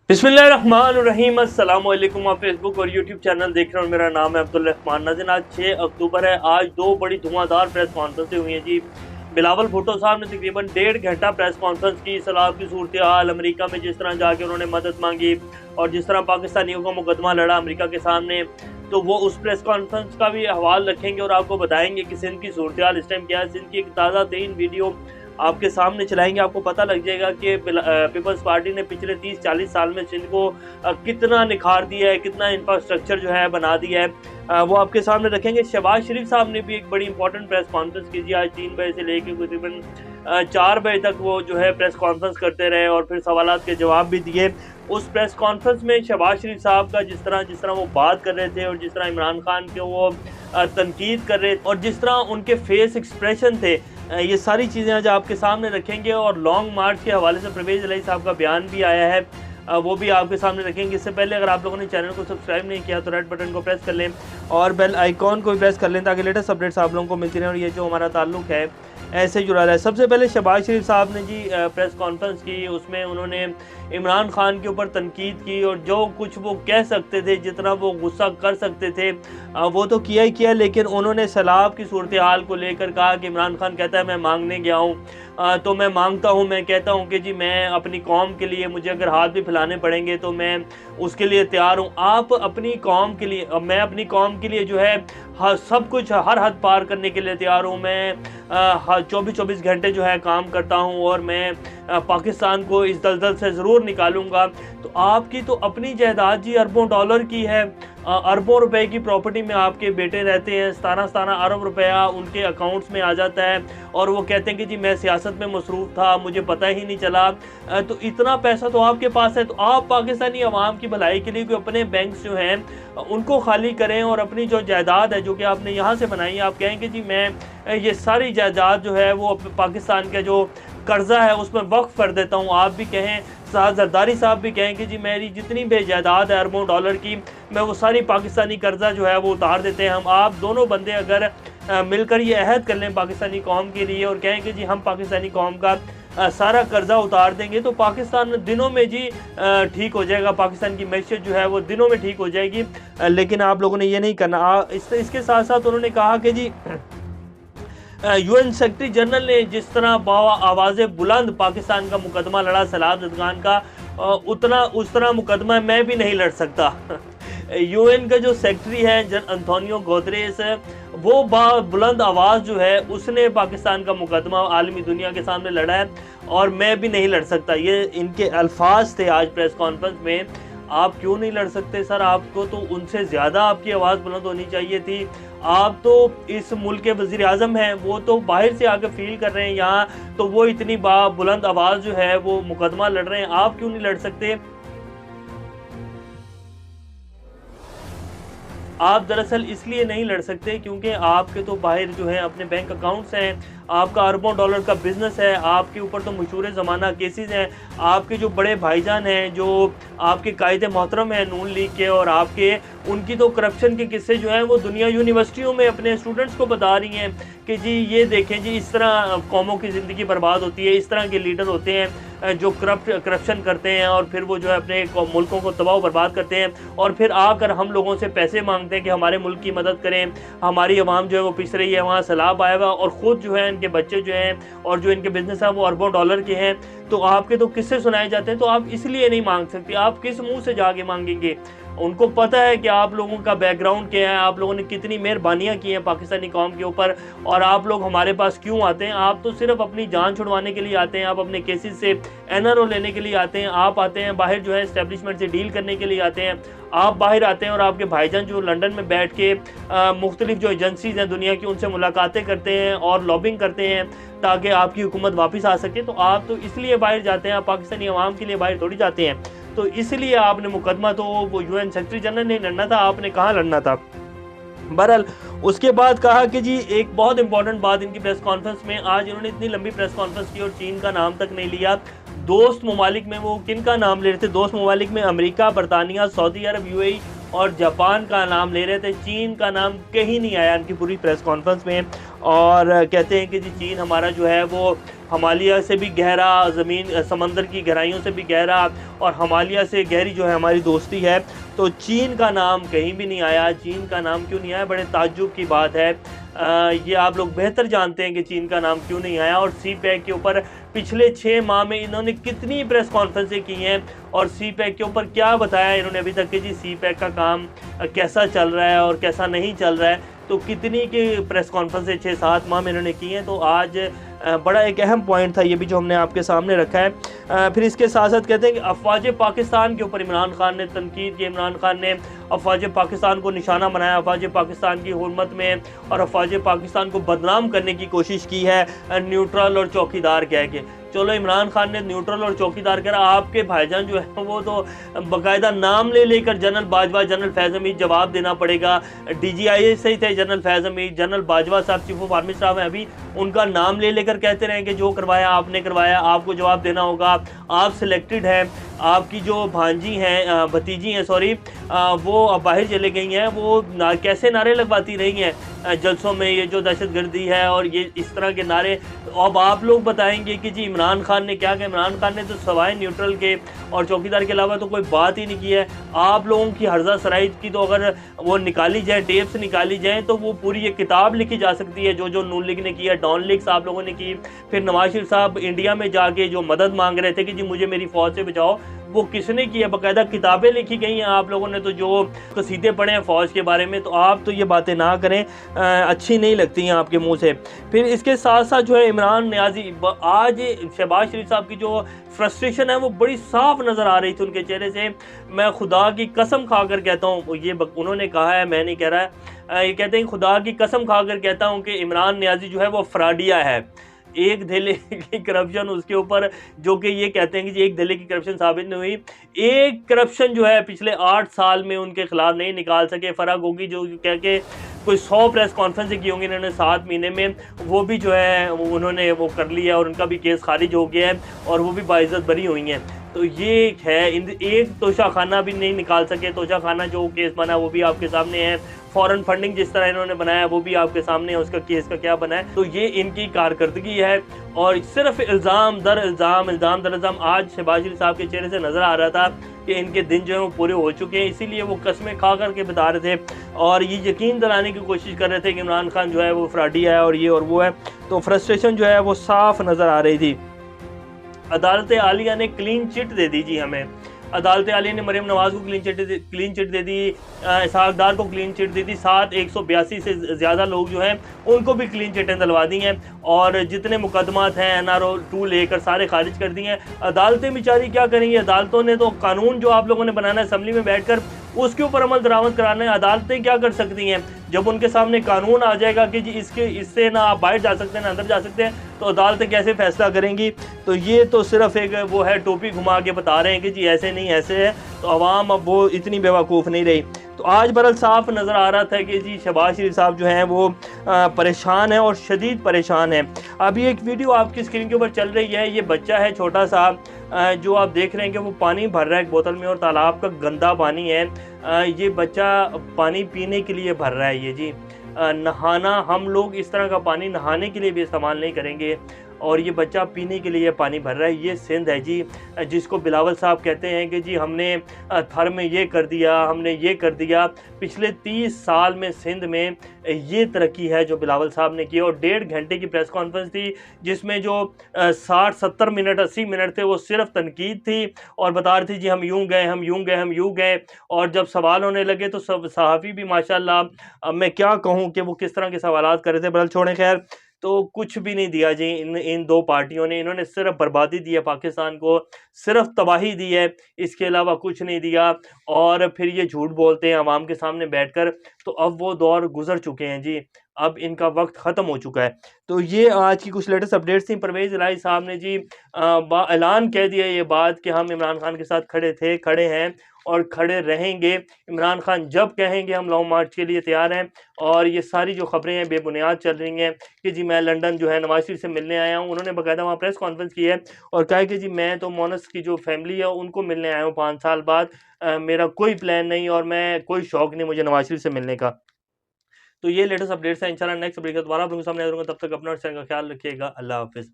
बिस्मिल्लाहिर्रहमानिर्रहीम। अस्सलाम वालेकुम। आप फेसबुक और यूट्यूब चैनल देख रहे हो, मेरा नाम है अब्दुल रहमान। नाज़रीन, आज 6 अक्टूबर है। आज दो बड़ी धुआंधार प्रेस कॉन्फ्रेंसें हुई हैं जी। बिलावल भुट्टो साहब ने तकरीबन 1.5 घंटा प्रेस कॉन्फ्रेंस की। सैलाब की सूरत हाल, अमेरिका में जिस तरह जाके उन्होंने मदद मांगी और जिस तरह पाकिस्तानियों का मुकदमा लड़ा अमेरिका के सामने, तो वो उस प्रेस कॉन्फ्रेंस का भी हवाल रखेंगे और आपको बताएंगे कि सिंध की सूरत हाल इस टाइम क्या है। सिंध की एक ताज़ा तरीन वीडियो आपके सामने चलाएंगे। आपको पता लग जाएगा कि पीपल्स पार्टी ने पिछले 30-40 साल में सिंध को कितना निखार दिया है, कितना इंफ्रास्ट्रक्चर जो है बना दिया है, वो आपके सामने रखेंगे। शहबाज शरीफ साहब ने भी एक बड़ी इंपॉर्टेंट प्रेस कॉन्फ्रेंस की थी। आज 3 बजे से लेकर तकरीबन 4 बजे तक वो जो है प्रेस कॉन्फ्रेंस करते रहे और फिर सवालात के जवाब भी दिए। उस प्रेस कॉन्फ्रेंस में शहबाज शरीफ साहब का जिस तरह वो बात कर रहे थे और जिस तरह इमरान खान के वो तनकीद कर रहे थे और जिस तरह उनके फेस एक्सप्रेशन थे, ये सारी चीज़ें आज आपके सामने रखेंगे। और लॉन्ग मार्च के हवाले से परवेज़ इलाही साहब का बयान भी आया है, वो भी आपके सामने रखेंगे। इससे पहले अगर आप लोगों ने चैनल को सब्सक्राइब नहीं किया तो रेड बटन को प्रेस कर लें और बेल आइकॉन को भी प्रेस कर लें ताकि लेटेस्ट अपडेट्स आप लोगों को मिलती रहें और ये जो हमारा ताल्लुक है ऐसे जुड़ा रहा है। सबसे पहले शहबाज शरीफ साहब ने जी प्रेस कॉन्फ्रेंस की, उसमें उन्होंने इमरान खान के ऊपर तनकीद की और जो कुछ वो कह सकते थे, जितना वो गुस्सा कर सकते थे, वो तो किया ही किया। लेकिन उन्होंने सैलाब की सूरत हाल को लेकर कहा कि इमरान खान कहता है मैं मांगने गया हूँ तो मैं मांगता हूँ, मैं कहता हूँ कि जी मैं अपनी कौम के लिए, मुझे अगर हाथ भी फैलाने पड़ेंगे तो मैं उसके लिए तैयार हूँ। आप अपनी कौम के लिए, मैं अपनी कौम के लिए जो है सब कुछ हर हद पार करने के लिए तैयार हूँ। मैं 24-24 घंटे जो है काम करता हूँ और मैं पाकिस्तान को इस दलदल से ज़रूर निकालूंगा। तो आपकी तो अपनी जायदाद जी अरबों डॉलर की है, अरबों रुपए की प्रॉपर्टी में आपके बेटे रहते हैं। 17 अरब रुपया उनके अकाउंट्स में आ जाता है और वो कहते हैं कि जी मैं सियासत में मसरूफ़ था, मुझे पता ही नहीं चला। तो इतना पैसा तो आपके पास है, तो आप पाकिस्तानी अवाम की भलाई के लिए कोई अपने बैंक्स जो हैं उनको खाली करें और अपनी जो जायदाद है जो कि आपने यहाँ से बनाई, आप कहें कि जी मैं ये सारी जायदाद जो है वो पाकिस्तान का जो कर्जा है उसमें वक्फ कर देता हूँ। आप भी कहें, जरदारी साहब भी कहें कि जी मेरी जितनी भी जायदाद है अरबों डॉलर की, मैं वो सारी पाकिस्तानी कर्जा जो है वो उतार देते हैं हम। आप दोनों बंदे अगर मिलकर ये अहद कर लें पाकिस्तानी कौम के लिए और कहें कि जी हम पाकिस्तानी कौम का सारा कर्जा उतार देंगे तो पाकिस्तान दिनों में जी ठीक हो जाएगा। पाकिस्तान की मैशत जो है वो दिनों में ठीक हो जाएगी। लेकिन आप लोगों ने ये नहीं करना। इसके साथ साथ उन्होंने कहा कि जी यूएन सेक्रेटरी जनरल ने जिस तरह आवाज़ बुलंद पाकिस्तान का मुकदमा लड़ा सैलाब ज़दगान का, उस तरह मुकदमा मैं भी नहीं लड़ सकता। यूएन का जो सेक्रेटरी है एंटोनियो गुतेरेस, वो बुलंद आवाज़ जो है उसने पाकिस्तान का मुकदमा आलमी दुनिया के सामने लड़ा है और मैं भी नहीं लड़ सकता। ये इनके अल्फाज थे आज प्रेस कॉन्फ्रेंस में। आप क्यों नहीं लड़ सकते सर? आपको तो उनसे ज़्यादा आपकी आवाज़ बुलंद होनी चाहिए थी। आप तो इस मुल्क के वज़ीर आज़म हैं, वो तो बाहर से आकर फील कर रहे हैं यहाँ, तो वो इतनी बुलंद आवाज़ जो है वो मुकदमा लड़ रहे हैं, आप क्यों नहीं लड़ सकते? आप दरअसल इसलिए नहीं लड़ सकते क्योंकि आपके तो बाहर जो है अपने बैंक अकाउंट्स हैं, आपका अरबों डॉलर का बिजनेस है, आपके ऊपर तो मशहूर ज़माना केसेस हैं। आपके जो बड़े भाईजान हैं, जो आपके कायदे मोहतरम हैं नून लीग के, और आपके उनकी तो करप्शन के किस्से जो हैं वो दुनिया यूनिवर्सिटियों में अपने स्टूडेंट्स को बता रही हैं कि जी ये देखें जी इस तरह कौमों की ज़िंदगी बर्बाद होती है, इस तरह के लीडर होते हैं जो करप्शन करते हैं और फिर वो जो है अपने मुल्कों को तबाह बर्बाद करते हैं और फिर आकर हम लोगों से पैसे मांगते हैं कि हमारे मुल्क की मदद करें, हमारी आवाम जो है वो पिस रही है, वहाँ सैलाब आया हुआ और ख़ुद जो है इनके बच्चे जो हैं और जो इनके बिजनेस हैं वो अरबों डॉलर के हैं। तो आपके तो किस्से सुनाए जाते हैं, तो आप इसलिए नहीं मांग सकते। आप किस मुंह से जाके मांगेंगे? उनको पता है कि आप लोगों का बैकग्राउंड क्या है, आप लोगों ने कितनी मेहरबानियाँ की हैं पाकिस्तानी कौम के ऊपर और आप लोग हमारे पास क्यों आते हैं। आप तो सिर्फ अपनी जान छुड़वाने के लिए आते हैं, आप अपने केसेस से एनआरओ लेने के लिए आते हैं, आप आते हैं बाहर जो है इस्टेब्लिशमेंट से डील करने के लिए आते हैं, आप बाहर आते हैं और आपके भाईजान जो लंदन में बैठ के मुख्तलिफ जो एजेंसीज़ हैं दुनिया की उनसे मुलाकातें करते हैं और लॉबिंग करते हैं ताकि आपकी हुकूमत वापस आ सके। तो आप तो इसलिए बाहर जाते हैं, आप पाकिस्तानी अवाम के लिए बाहर थोड़ी जाते हैं। तो इसलिए आपने मुकदमा तो वो यूएन सेक्रेटरी जनरल ने लड़ना था, आपने कहाँ लड़ना था। बहरहाल उसके बाद कहा कि जी एक बहुत इंपॉर्टेंट बात इनकी प्रेस कॉन्फ्रेंस में, आज इन्होंने इतनी लंबी प्रेस कॉन्फ्रेंस की और चीन का नाम तक नहीं लिया। दोस्त ममालिक में वो किन का नाम ले रहे थे? दोस्त ममालिक में अमेरिका, बरतानिया, सऊदी अरब, यूएई और जापान का नाम ले रहे थे। चीन का नाम कहीं नहीं आया इनकी पूरी प्रेस कॉन्फ्रेंस में और कहते हैं कि जी चीन हमारा जो है वो हिमालय से भी गहरा, ज़मीन समंदर की गहराइयों से भी गहरा, और हिमालय से गहरी जो है हमारी दोस्ती है। तो चीन का नाम कहीं भी नहीं आया। चीन का नाम क्यों नहीं आया, बड़े ताज्जुब की बात है। ये आप लोग बेहतर जानते हैं कि चीन का नाम क्यों नहीं आया। और सी पैक के ऊपर पिछले 6 माह में इन्होंने कितनी प्रेस कॉन्फ्रेंसें की हैं और सी पैक के ऊपर क्या बताया इन्होंने अभी तक कि जी सी पैक का काम कैसा चल रहा है और कैसा नहीं चल रहा है। तो कितनी की प्रेस कॉन्फ्रेंसें 6-7 माह में इन्होंने की हैं। तो आज बड़ा एक अहम पॉइंट था ये भी जो हमने आपके सामने रखा है। फिर इसके साथ साथ कहते हैं कि अफवाज पाकिस्तान के ऊपर इमरान खान ने तनकीद की। इमरान खान ने अफवाज पाकिस्तान को निशाना बनाया, अफवाज पाकिस्तान की हुर्मत में, और अफवाज पाकिस्तान को बदनाम करने की कोशिश की है न्यूट्रल और चौकीदार कह के। चलो इमरान खान ने न्यूट्रल और चौकीदार करा, आपके भाईजान जो है वो तो बाकायदा नाम ले लेकर जनरल बाजवा, जनरल फैज़ हमीद जवाब देना पड़ेगा। DGI से ही थे जनरल फैज़ हमीद, जनरल बाजवा साहब चीफ ऑफ आर्मी स्टाफ हैं, अभी उनका नाम ले लेकर कहते रहे कि जो करवाया आपने करवाया, आपको जवाब देना होगा, आप सिलेक्टेड हैं। आपकी जो भांजी हैं, भतीजी हैं सॉरी, वो अब बाहर चले गई हैं, वो कैसे नारे लगवाती रही हैं जलसों में, ये जो दहशतगर्दी है और ये इस तरह के नारे। तो अब आप लोग बताएंगे कि जी इमरान खान ने क्या किया। इमरान खान ने तो सवाए न्यूट्रल के और चौकीदार के अलावा तो कोई बात ही नहीं की है। आप लोगों की हर्जा सराइद की तो अगर वो निकाली जाए, टेप्स निकाली जाए, तो वो पूरी ये किताब लिखी जा सकती है जो जो नून लीग ने किया, डॉन लीग्स आप लोगों ने की। फिर नवाज शरीफ साहब इंडिया में जाके जो मदद मांग रहे थे कि जी मुझे मेरी फौज से बचाओ, वो किसने किया, बाकायदा किताबें लिखी गई हैं। आप लोगों ने तो जो कसीदे पढ़े हैं फ़ौज के बारे में, तो आप तो ये बातें ना करें, अच्छी नहीं लगती हैं आपके मुंह से। फिर इसके साथ साथ जो है इमरान नियाज़ी, आज शहबाज शरीफ साहब की जो फ्रस्ट्रेशन है वो बड़ी साफ नज़र आ रही थी उनके चेहरे से। मैं खुदा की कसम खाकर कहता हूँ, ये उन्होंने कहा है, मैं नहीं कह रहा, ये कहते हैं खुदा की कसम खाकर कहता हूँ कि इमरान नियाज़ी जो है वो फ्राडिया है। एक धेले की करप्शन उसके ऊपर, जो कि ये कहते हैं कि जी एक धेले की करप्शन साबित नहीं हुई। एक करप्शन जो है पिछले 8 साल में उनके खिलाफ नहीं निकाल सके। फराग होगी जो कह के कोई 100 प्रेस कॉन्फ्रेंस की होंगी इन्होंने 7 महीने में, वो भी जो है उन्होंने वो कर लिया और उनका भी केस खारिज हो गया है और वो भी बाइज्जत बरी हुई हैं। तो ये है, एक तोशा खाना भी नहीं निकाल सके। तोशा खाना जो केस बना वो भी आपके सामने है। फॉरेन फंडिंग जिस तरह इन्होंने बनाया वो भी आपके सामने है, उसका केस का क्या बना है। तो ये इनकी कारकर्दगी है और सिर्फ इल्ज़ाम दर इल्ज़ाम। आज शहबाज शरीफ साहब के चेहरे से नज़र आ रहा था कि इनके दिन जो है वो पूरे हो चुके हैं, इसीलिए वो कस्में खा करके बता रहे थे और ये यकीन दिलाने की कोशिश कर रहे थे कि इमरान खान जो है वो फ्राडी है और ये और वो है। तो फ्रस्ट्रेशन जो है वो साफ नज़र आ रही थी। अदालत आलिया ने क्लीन चिट दे दी जी हमें। अदालत आलिया ने मरीम नवाज को क्लीन चिट दे दी, इसहाक डार को क्लीन चिट दे दी, 182 से ज़्यादा लोग जो हैं उनको भी क्लीन चिटें दिलवा दी हैं और जितने मुकदमात हैं NRO 2 लेकर सारे खारिज कर दिए हैं। अदालतें बेचारी क्या करेंगी, अदालतों ने तो कानून जो आप लोगों ने बनाना है असम्बली में बैठकर उसके ऊपर अमल दरामद कराना है। अदालतें क्या कर सकती हैं, जब उनके सामने कानून आ जाएगा कि जी इससे ना आप बाहर जा सकते हैं ना अंदर जा सकते हैं, तो अदालतें कैसे फैसला करेंगी। तो ये तो सिर्फ एक वो है, टोपी घुमा के बता रहे हैं कि जी ऐसे नहीं ऐसे है, तो अवाम अब वो इतनी बेवकूफ़ नहीं रही। तो आज बरल साफ नज़र आ रहा था कि जी शहबाज शरीफ साहब जो हैं वो परेशान है और शदीद परेशान है। अभी एक वीडियो आपकी स्क्रीन के ऊपर चल रही है, ये बच्चा है छोटा सा जो आप देख रहे हैं कि वो पानी भर रहा है एक बोतल में और तालाब का गंदा पानी है। ये बच्चा पानी पीने के लिए भर रहा है। ये जी नहाना, हम लोग इस तरह का पानी नहाने के लिए भी इस्तेमाल नहीं करेंगे और ये बच्चा पीने के लिए पानी भर रहा है। ये सिंध है जी, जिसको बिलावल साहब कहते हैं कि जी हमने थर में ये कर दिया, हमने ये कर दिया। पिछले 30 साल में सिंध में ये तरक्की है जो बिलावल साहब ने की। और 1.5 घंटे की प्रेस कॉन्फ्रेंस थी जिसमें जो 60-70 मिनट 80 मिनट थे वो सिर्फ तनकीद थी और बता रहे थे जी हम यूँ गए, हम यूँ गए, हम यूँ गए। और जब सवाल होने लगे तो सब सहाफ़ी भी माशाल्लाह, अब मैं क्या कहूँ कि वो किस तरह के सवालात कर रहे थे। बहरहाल छोड़ें, खैर तो कुछ भी नहीं दिया जी इन दो पार्टियों ने। इन्होंने सिर्फ बर्बादी दी है पाकिस्तान को, सिर्फ तबाही दी है, इसके अलावा कुछ नहीं दिया। और फिर ये झूठ बोलते हैं आवाम के सामने बैठकर। तो अब वो दौर गुजर चुके हैं जी, अब इनका वक्त ख़त्म हो चुका है। तो ये आज की कुछ लेटेस्ट अपडेट्स थी। परवेज़ इलाही साहब ने जी ऐलान कह दिया ये बात कि हम इमरान खान के साथ खड़े थे, खड़े हैं और खड़े रहेंगे। इमरान खान जब कहेंगे हम लॉन्ग मार्च के लिए तैयार हैं। और ये सारी जो खबरें हैं बेबुनियाद चल रही हैं कि जी मैं लंदन जो है नवाज शरीफ से मिलने आया हूँ। उन्होंने बाकायदा वहाँ प्रेस कॉन्फ्रेंस की है और कहा कि जी मैं तो मोनस की जो फैमिली है उनको मिलने आया हूँ 5 साल बाद। मेरा कोई प्लान नहीं और मैं कोई शौक़ नहीं मुझे नवाज शरीफ से मिलने का। तो ये लेटेस्ट अपडेट्स हैं। इंशाल्लाह नेक्स्ट अपडेट के दोबारा आप लोगों के सामने आ जाऊँगा। तब तक अपना और चैनल का ख्याल रखिएगा। अल्लाह हाफ़िज़।